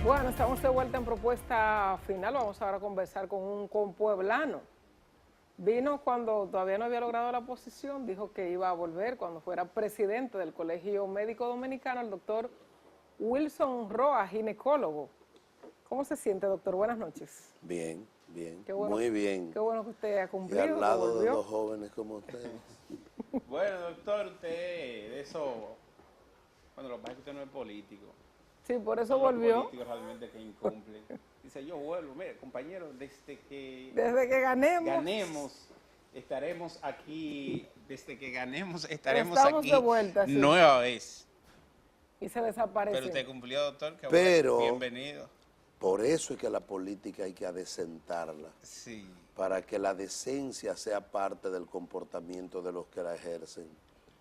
Bueno, estamos de vuelta en propuesta final. Vamos ahora a conversar con un compueblano. Vino cuando todavía no había logrado la posición, dijo que iba a volver cuando fuera presidente del Colegio Médico Dominicano, el doctor Wilson Roa, ginecólogo. ¿Cómo se siente, doctor? Buenas noches. Bien, bien, Qué bueno, muy bien. Qué bueno que usted ha Y cumplido, al que lado de volvió. los jóvenes como ustedes. Bueno, doctor, usted de eso, bueno, lo que pasa es que usted no es político. Sí, por eso Son los volvió. políticos realmente que incumplen. Dice, yo vuelvo, mire, compañero, desde que Desde que ganemos, estaremos aquí, desde que ganemos, estaremos Estamos aquí de vuelta, sí. nueva vez. Y se desapareció. Pero usted cumplió, doctor, que Pero- bueno, bienvenido. Por eso es que la política hay que adecentarla, Sí. para que la decencia sea parte del comportamiento de los que la ejercen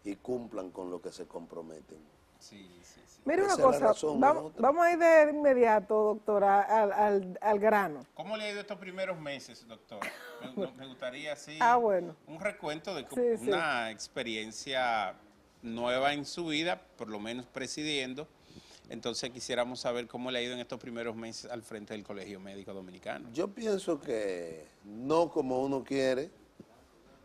y cumplan con lo que se comprometen. Sí, sí, sí. Mire una Esa es la cosa, razón, no otra. vamos a ir de inmediato, doctora, al grano. ¿Cómo le ha ido estos primeros meses, doctor? Me gustaría, así, Bueno. un recuento de Sí, sí. una experiencia nueva en su vida, por lo menos presidiendo. Entonces quisiéramos saber cómo le ha ido en estos primeros meses al frente del Colegio Médico Dominicano. Yo pienso que no como uno quiere,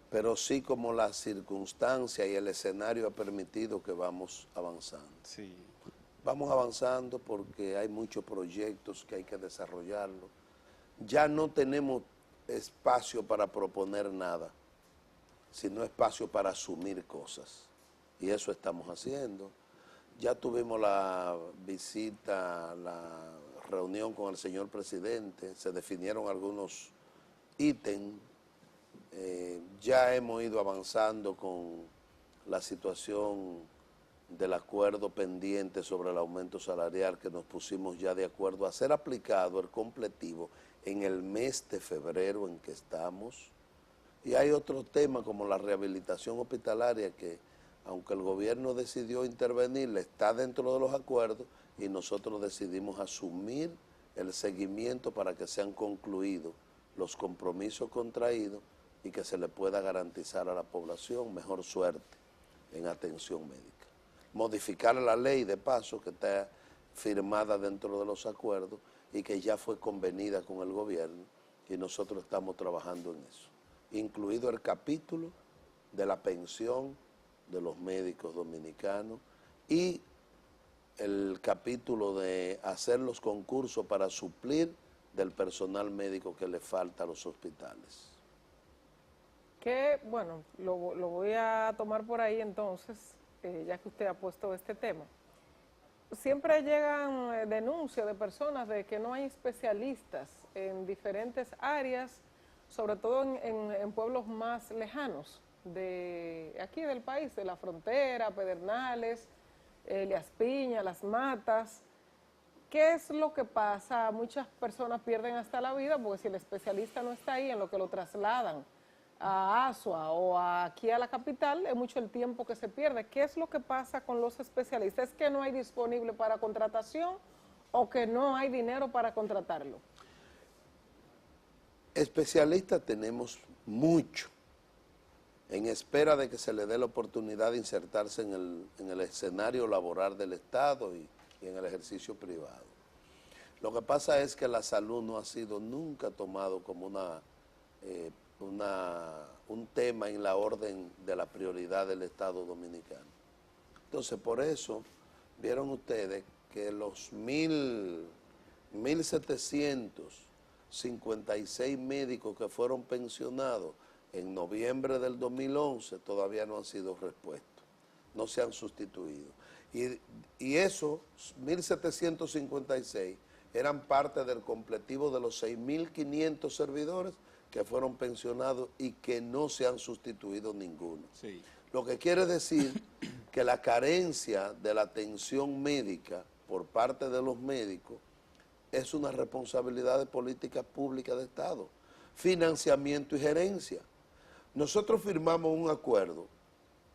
pero sí como la circunstancia y el escenario ha permitido que vamos avanzando. Sí, Vamos avanzando porque hay muchos proyectos que hay que desarrollarlo. Ya no tenemos espacio para proponer nada, sino espacio para asumir cosas. Y eso estamos haciendo. Ya tuvimos la visita, la reunión con el señor presidente, se definieron algunos ítems. Ya hemos ido avanzando con la situación del acuerdo pendiente sobre el aumento salarial, que nos pusimos ya de acuerdo a ser aplicado el completivo en el mes de febrero en que estamos. Y hay otros temas como la rehabilitación hospitalaria que, aunque el gobierno decidió intervenir, está dentro de los acuerdos y nosotros decidimos asumir el seguimiento para que sean concluidos los compromisos contraídos y que se le pueda garantizar a la población mejor suerte en atención médica. Modificar la ley de paso que está firmada dentro de los acuerdos y que ya fue convenida con el gobierno, y nosotros estamos trabajando en eso, incluido el capítulo de la pensión de los médicos dominicanos y el capítulo de hacer los concursos para suplir del personal médico que le falta a los hospitales. Que, bueno, lo voy a tomar por ahí entonces, ya que usted ha puesto este tema. Siempre llegan denuncias de personas de que no hay especialistas en diferentes áreas, sobre todo en pueblos más lejanos de aquí del país, de la frontera, Pedernales, Elías Piña, Las Matas. ¿Qué es lo que pasa? Muchas personas pierden hasta la vida porque si el especialista no está ahí, en lo que lo trasladan a Asua o aquí a la capital, es mucho el tiempo que se pierde. ¿Qué es lo que pasa con los especialistas? ¿Es que no hay disponible para contratación o que no hay dinero para contratarlo? Especialistas tenemos mucho, en espera de que se le dé la oportunidad de insertarse en el escenario laboral del Estado y en el ejercicio privado. Lo que pasa es que la salud no ha sido nunca tomado como un tema en la orden de la prioridad del Estado dominicano. Entonces, por eso, vieron ustedes que los 1.756 médicos que fueron pensionados en noviembre del 2011 todavía no han sido repuestos, no se han sustituido. Y esos 1.756 eran parte del completivo de los 6.500 servidores que fueron pensionados y que no se han sustituido ninguno. sí. Lo que quiere decir que la carencia de la atención médica por parte de los médicos es una responsabilidad de políticas públicas de Estado, financiamiento y gerencia. Nosotros firmamos un acuerdo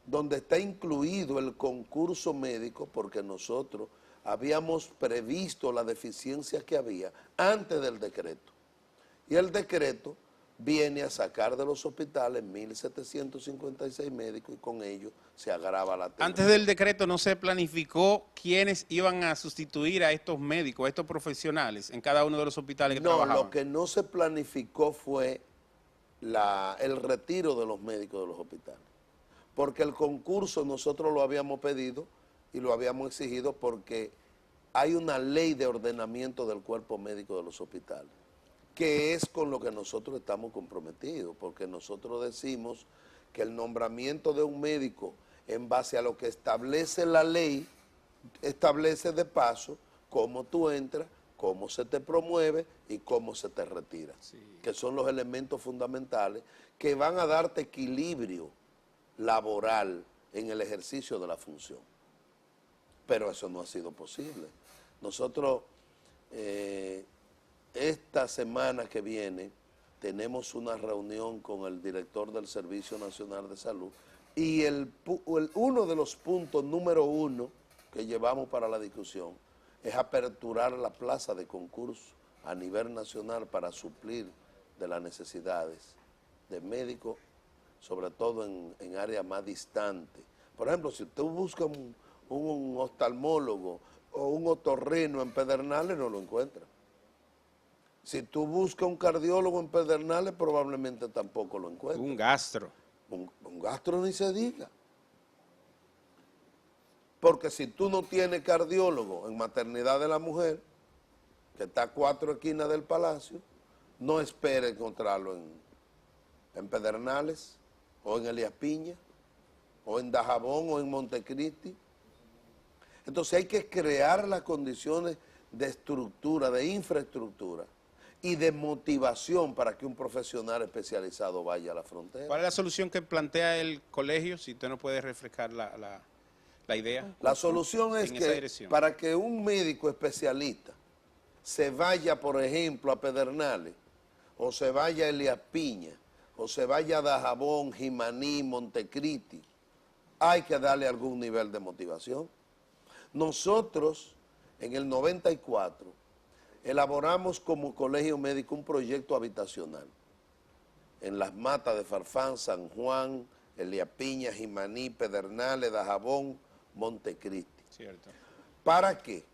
donde está incluido el concurso médico porque nosotros habíamos previsto la deficiencia que había antes del decreto. Y el decreto viene a sacar de los hospitales 1.756 médicos y con ello se agrava la tensión. Antes del decreto no se planificó quiénes iban a sustituir a estos médicos, a estos profesionales en cada uno de los hospitales que No, trabajaban. lo que no se planificó fue el retiro de los médicos de los hospitales. Porque el concurso nosotros lo habíamos pedido y lo habíamos exigido porque hay una ley de ordenamiento del cuerpo médico de los hospitales, que es con lo que nosotros estamos comprometidos, porque nosotros decimos que el nombramiento de un médico en base a lo que establece la ley, establece de paso cómo tú entras, cómo se te promueve y cómo se te retira, que son los elementos fundamentales que van a darte equilibrio laboral en el ejercicio de la función. Pero eso no ha sido posible. Nosotros, esta semana que viene, tenemos una reunión con el director del Servicio Nacional de Salud y uno de los puntos número 1 que llevamos para la discusión es aperturar la plaza de concurso a nivel nacional para suplir de las necesidades de médicos, sobre todo en áreas más distantes. Por ejemplo, si usted busca un oftalmólogo o un otorrino en Pedernales, no lo encuentra. Si tú buscas un cardiólogo en Pedernales, probablemente tampoco lo encuentras. Un gastro. Un gastro ni se diga. Porque si tú no tienes cardiólogo en Maternidad de la Mujer, que está a 4 esquinas del Palacio, no espere encontrarlo en Pedernales, o en Elías Piña, o en Dajabón, o en Montecristi. Entonces hay que crear las condiciones de estructura, de infraestructura y de motivación para que un profesional especializado vaya a la frontera. ¿Cuál es la solución que plantea el colegio? Si usted no puede refrescar la idea. La solución es en esa que dirección, para que un médico especialista se vaya, por ejemplo, a Pedernales, o se vaya a Elías Piña, o se vaya a Dajabón, Jimaní, Montecristi, hay que darle algún nivel de motivación. Nosotros, en el 94, elaboramos como colegio médico un proyecto habitacional en las matas de Farfán, San Juan, Elías Piña, Jimaní, Pedernales, Dajabón, Montecristi. ¿cierto? ¿Para qué?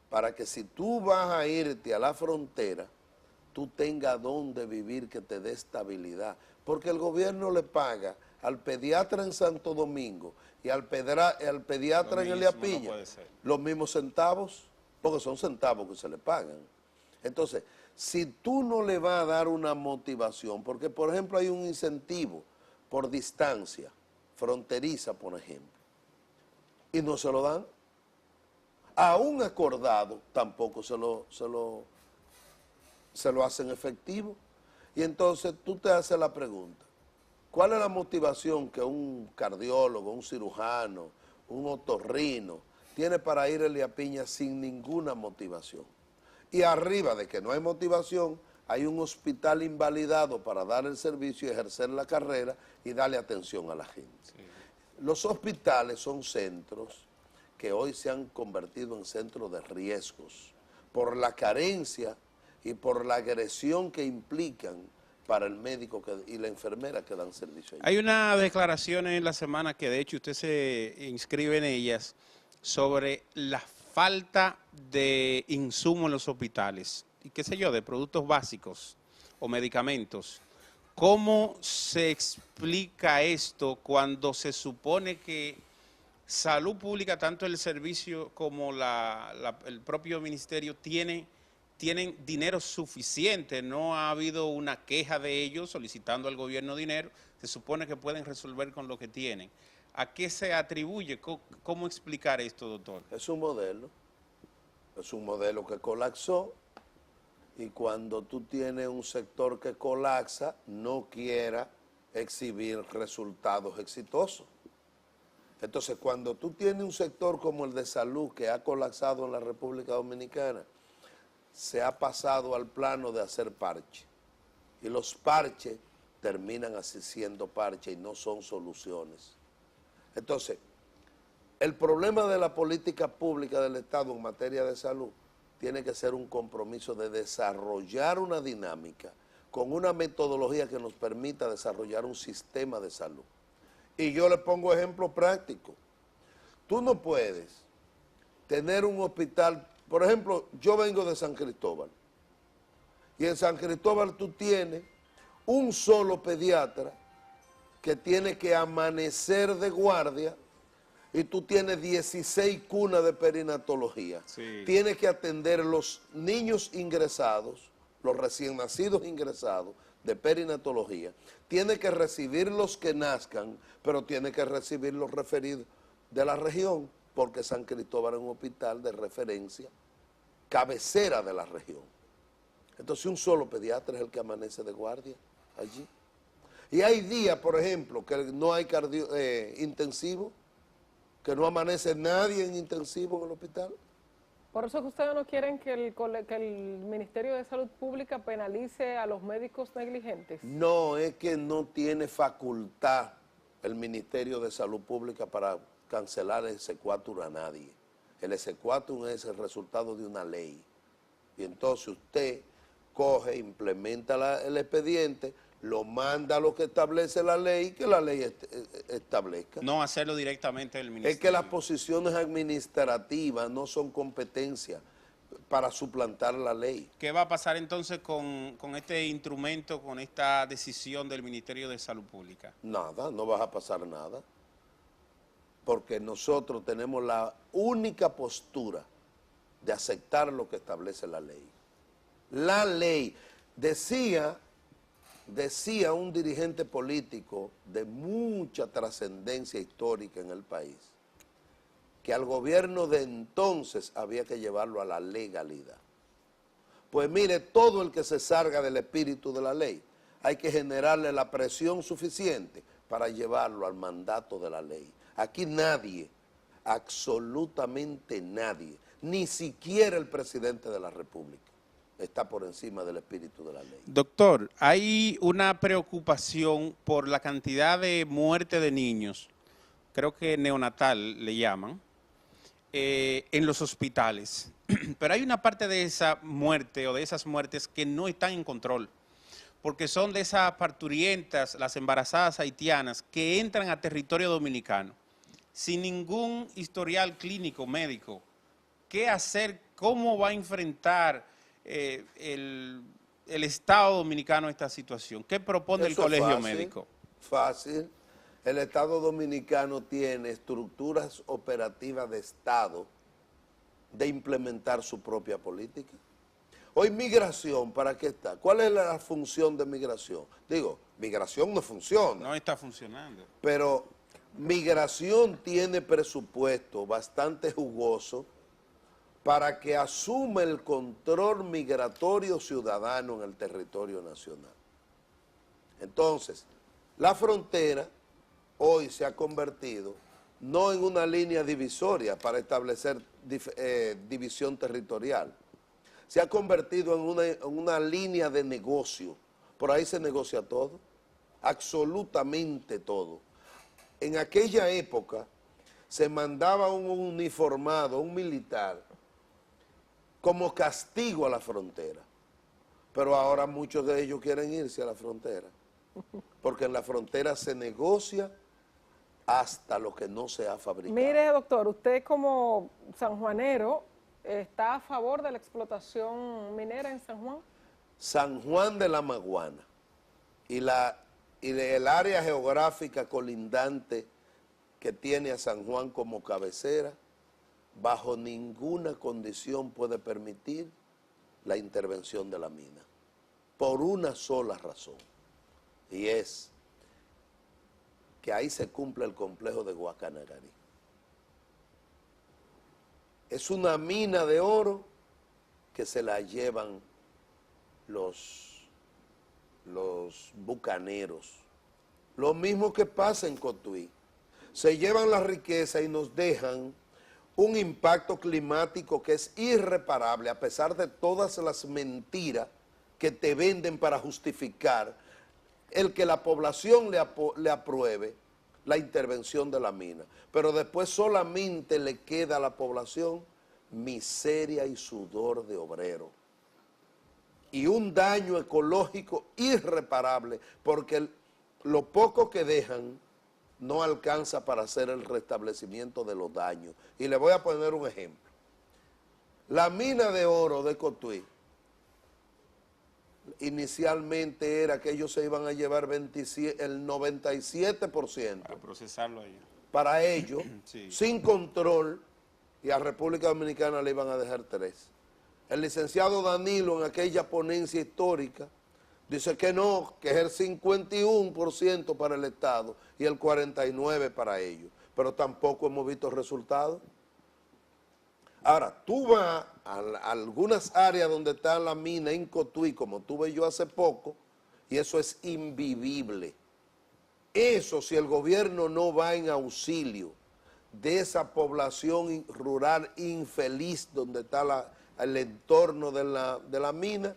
Para que si tú vas a irte a la frontera, tú tengas dónde vivir que te dé estabilidad. Porque el gobierno le paga al pediatra en Santo Domingo y al pediatra en Elías Piña los mismos centavos, porque son centavos que se le pagan. Entonces, si tú no le vas a dar una motivación, porque por ejemplo hay un incentivo por distancia, fronteriza por ejemplo, y no se lo dan, aún acordado tampoco se lo hacen efectivo. Y entonces tú te haces la pregunta, ¿cuál es la motivación que un cardiólogo, un cirujano, un otorrino tiene para ir a Elías Piña sin ninguna motivación? Y arriba de que no hay motivación, hay un hospital invalidado para dar el servicio y ejercer la carrera y darle atención a la gente. Sí. Los hospitales son centros que hoy se han convertido en centros de riesgos por la carencia y por la agresión que implican para el médico y la enfermera que dan servicio allí. Hay unas declaraciones en la semana que de hecho usted se inscribe en ellas sobre la falta de insumos en los hospitales y qué sé yo, de productos básicos o medicamentos. ¿Cómo se explica esto cuando se supone que Salud Pública, tanto el servicio como el propio ministerio tienen dinero suficiente? No ha habido una queja de ellos solicitando al gobierno dinero, se supone que pueden resolver con lo que tienen. ¿A qué se atribuye? ¿Cómo explicar esto, doctor? Es un modelo que colapsó y cuando tú tienes un sector que colapsa, no quiera exhibir resultados exitosos. Entonces, cuando tú tienes un sector como el de salud que ha colapsado en la República Dominicana, se ha pasado al plano de hacer parche. Y los parches terminan así siendo parches y no son soluciones. Entonces, el problema de la política pública del Estado en materia de salud tiene que ser un compromiso de desarrollar una dinámica con una metodología que nos permita desarrollar un sistema de salud. Y yo le pongo ejemplo práctico. Tú no puedes tener un hospital, por ejemplo, yo vengo de San Cristóbal, y en San Cristóbal tú tienes un solo pediatra que tiene que amanecer de guardia y tú tienes 16 cunas de perinatología. Sí. Tienes que atender los niños ingresados, los recién nacidos ingresados de perinatología. Tienes que recibir los que nazcan, pero tienes que recibir los referidos de la región, porque San Cristóbal es un hospital de referencia, cabecera de la región. Entonces un solo pediatra es el que amanece de guardia allí. Y hay días, por ejemplo, que no hay intensivo, que no amanece nadie en intensivo en el hospital. Por eso es que ustedes no quieren que el Ministerio de Salud Pública penalice a los médicos negligentes. No, es que no tiene facultad el Ministerio de Salud Pública para cancelar el exequatur a nadie. El exequatur es el resultado de una ley. Y entonces usted coge, implementa el expediente, lo manda a lo que establece la ley, que la ley establezca. No hacerlo directamente del ministerio. Es que las posiciones administrativas no son competencia para suplantar la ley. ¿Qué va a pasar entonces con este instrumento, con esta decisión del Ministerio de Salud Pública? Nada, no va a pasar nada. Porque nosotros tenemos la única postura de aceptar lo que establece la ley. La ley decía un dirigente político de mucha trascendencia histórica en el país, que al gobierno de entonces había que llevarlo a la legalidad. Pues mire, todo el que se salga del espíritu de la ley, hay que generarle la presión suficiente para llevarlo al mandato de la ley. Aquí nadie, absolutamente nadie, ni siquiera el presidente de la República, está por encima del espíritu de la ley. Doctor, hay una preocupación por la cantidad de muerte de niños, creo que neonatal le llaman, en los hospitales. Pero hay una parte de esa muerte o de esas muertes que no están en control, porque son de esas parturientas, las embarazadas haitianas, que entran a territorio dominicano sin ningún historial clínico médico. ¿Qué hacer? ¿Cómo va a enfrentar el Estado dominicano esta situación? ¿Qué propone el colegio médico? Fácil. El Estado dominicano tiene estructuras operativas de Estado de implementar su propia política. Hoy migración, ¿para qué está? ¿Cuál es la función de migración? Digo, migración no funciona. No está funcionando. Pero migración tiene presupuesto bastante jugoso para que asuma el control migratorio ciudadano en el territorio nacional. Entonces, la frontera hoy se ha convertido no en una línea divisoria para establecer división territorial, se ha convertido en una línea de negocio. Por ahí se negocia todo, absolutamente todo. En aquella época se mandaba un uniformado, un militar, como castigo a la frontera. Pero ahora muchos de ellos quieren irse a la frontera, porque en la frontera se negocia hasta lo que no se ha fabricado. Mire, doctor, usted como sanjuanero, ¿está a favor de la explotación minera en San Juan? San Juan de la Maguana y el área geográfica colindante que tiene a San Juan como cabecera, bajo ninguna condición puede permitir la intervención de la mina, por una sola razón, y es que ahí se cumple el complejo de Guacanagarí. Es una mina de oro que se la llevan los bucaneros. Lo mismo que pasa en Cotuí. Se llevan la riqueza y nos dejan un impacto climático que es irreparable, a pesar de todas las mentiras que te venden para justificar el que la población le apruebe la intervención de la mina. Pero después solamente le queda a la población miseria y sudor de obrero. y un daño ecológico irreparable, porque lo poco que dejan no alcanza para hacer el restablecimiento de los daños. Y le voy a poner un ejemplo. La mina de oro de Cotuí, inicialmente era que ellos se iban a llevar el 97% Para procesarlo allá. para ellos, Sí. sin control, y a República Dominicana le iban a dejar 3. El licenciado Danilo, en aquella ponencia histórica, dice que no, que es el 51% para el Estado y el 49% para ellos, pero tampoco hemos visto resultados. Ahora, tú vas a algunas áreas donde está la mina en Cotuí, como tuve yo hace poco, y eso es invivible. Eso, si el gobierno no va en auxilio de esa población rural infeliz donde está el entorno de la mina,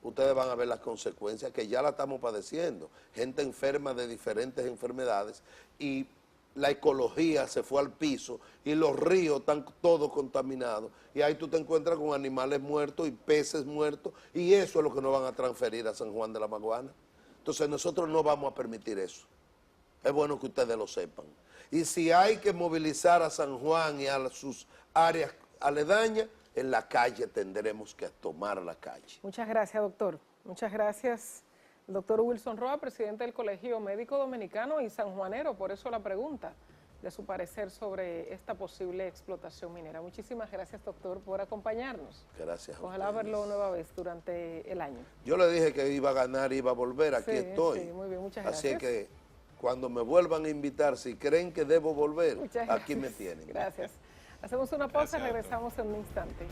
ustedes van a ver las consecuencias que ya la estamos padeciendo. Gente enferma de diferentes enfermedades y la ecología se fue al piso y los ríos están todos contaminados. Y ahí tú te encuentras con animales muertos y peces muertos y eso es lo que nos van a transferir a San Juan de la Maguana. Entonces nosotros no vamos a permitir eso. Es bueno que ustedes lo sepan. Y si hay que movilizar a San Juan y a sus áreas aledañas, en la calle tendremos que tomar la calle. Muchas gracias, doctor. Muchas gracias, el doctor Wilson Roa, presidente del Colegio Médico Dominicano y sanjuanero. Por eso la pregunta de su parecer sobre esta posible explotación minera. Muchísimas gracias, doctor, por acompañarnos. Gracias a Ojalá ustedes. verlo nueva vez durante el año. Yo le dije que iba a ganar, iba a volver, aquí Sí, estoy. sí, muy bien, muchas Así gracias. que cuando me vuelvan a invitar, si creen que debo volver, Muchas aquí gracias. me tienen. Gracias. Hacemos una pausa, Gracias, doctor. regresamos en un instante.